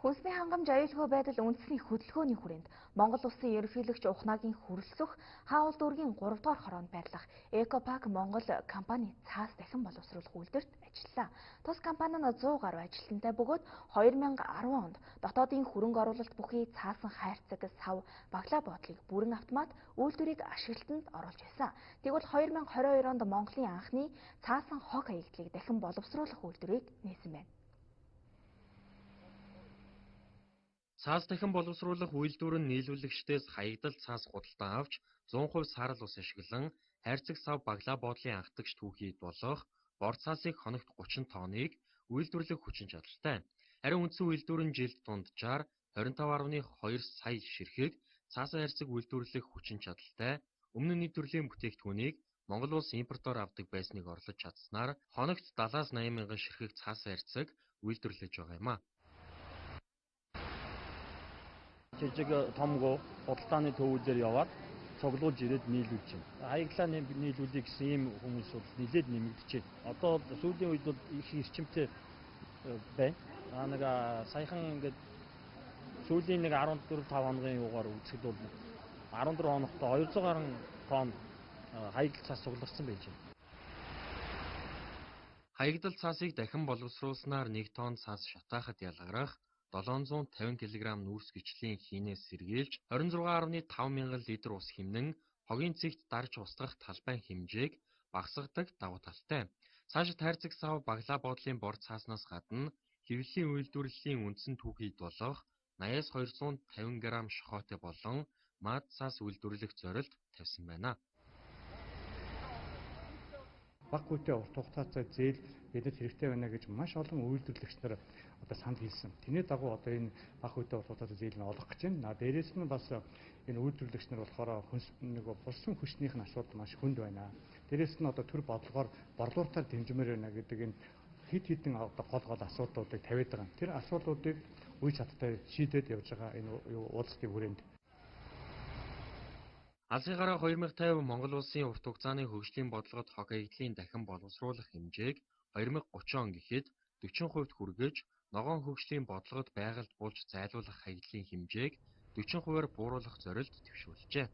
Хүнсний хангамж аюулгүй байдал үндэсний хөдөлгөөний хүрээнд Монгол Улсын ерөнхийлөгч Ухнагийн хүрэлцэх Хаул дүүргийн 3 дугаар хороонд байрлах Экопак Монгол компани цаас дахин боловсруулах үйлдвэрт ажиллалаа. Тус компани нь 100 гаруй ажилтнтай бөгөөд 2010 онд дотоодын хөрөнгө оруулалт бүхий цаасан хайрцаг сав баглаа боотлыг бүрэн автомат үйлдвэрийг ашиглалтанд оруулж байсан. Тэгвэл 2022 онд Монголын анхны цаасан хог хаягдлыг дахин боловсруулах үйлдвэрийг нээсэн байна. Цаас дахин боловсруулах үйлдвэр нь нийлүүлэгчдээс хаягдал цаас худалдан авч 100% саарал ус ашиглан хайрцаг сав баглаа боотлын анхдагч түүхийд болох бор цаасыг хоногт 30 тонныг үйлдвэрлэх хүчин чадалтай. Харин үндсэн үйлдвэр нь жилд дунджаар 25.2 сая ширхэг цаасан хайрцаг үйлдвэрлэх хүчин чадалтай өмнө нь нийт төрлийн бүтээгдэхүүнийг Монгол улс импортоор авдаг байсныг орлож чадсанаар хоногт 70-80 мянган ширхэг цаасан хайрцаг үйлдвэрлэж байгаа юм а. Жижиг томгоо худалдааны төвүүдээр яваад цуглуулж ирээд нийлүүлж байна. Хаягдлаа нийлүүлэх гэсэн ийм хүмүүс бол нэлээд нэмэгдэж байна. Одоо сүүлийн үед бол их эрчимтэй байна. Нэг саяхан ингээд сүүлийн 14-5 хоногийн юугаар үзэхэд бол 14 хоногт 200 гаруй тонн хаягдал цаас цугларсан байж байна. Хаягдал цаасыг дахин боловсруулснаар 1 тонн цаас шатаахад ялгарах 750 кг нүүрс гिचлийн хийнээс сэргийлж 26.5 мянган литр ус хэмнэн хогийн цэгт дарж устгах талбайн хэмжээг багасгадаг давуу талтай. Цаашид хайрцаг сав баглаа боотлын бор цааснаас гадна хэвлэлийн үйлдвэрлэлийн үндсэн түүхийд болох 80-250 г шохоотой болон мад цаас үйлдвэрлэх зорилт тавьсан байна. Бага хүйтээ урт хугацаатай зээл бидэд хэрэгтэй байна гэж маш олон үйлдвэрлэгч нар одоо санд хэлсэн. Тэний дагуу одоо энэ бага хүйтээ урт хугацаатай зээл нь олох гэж байна. Дээрээс нь бас энэ үйлдвэрлэгч нар болохоор булсан хүчнийх нь асуудал маш хүнд байна. Дээрээс нь одоо төр бодлогоор борлуулалтаар дэмжмээр байна гэдэг энэ хид хідэн гол асуудлуудыг тавиад байгаа. Тэр асуудлуудыг үе шаттай шийдээд явж байгаа энэ уулзалтын хүрээнд. Алсын гараа 2050 Монгол улсын урт хугацааны хөгжлийн бодлогод хог хаягдлын дахин боловсруулах хэмжээг 2030 он гэхэд 40% хүргэж, ногоон хөгжлийн бодлогод байгальд буулж зайлуулах хаягдлын хэмжээг 40%-аар бууруулах зорилт твшүүлжээ.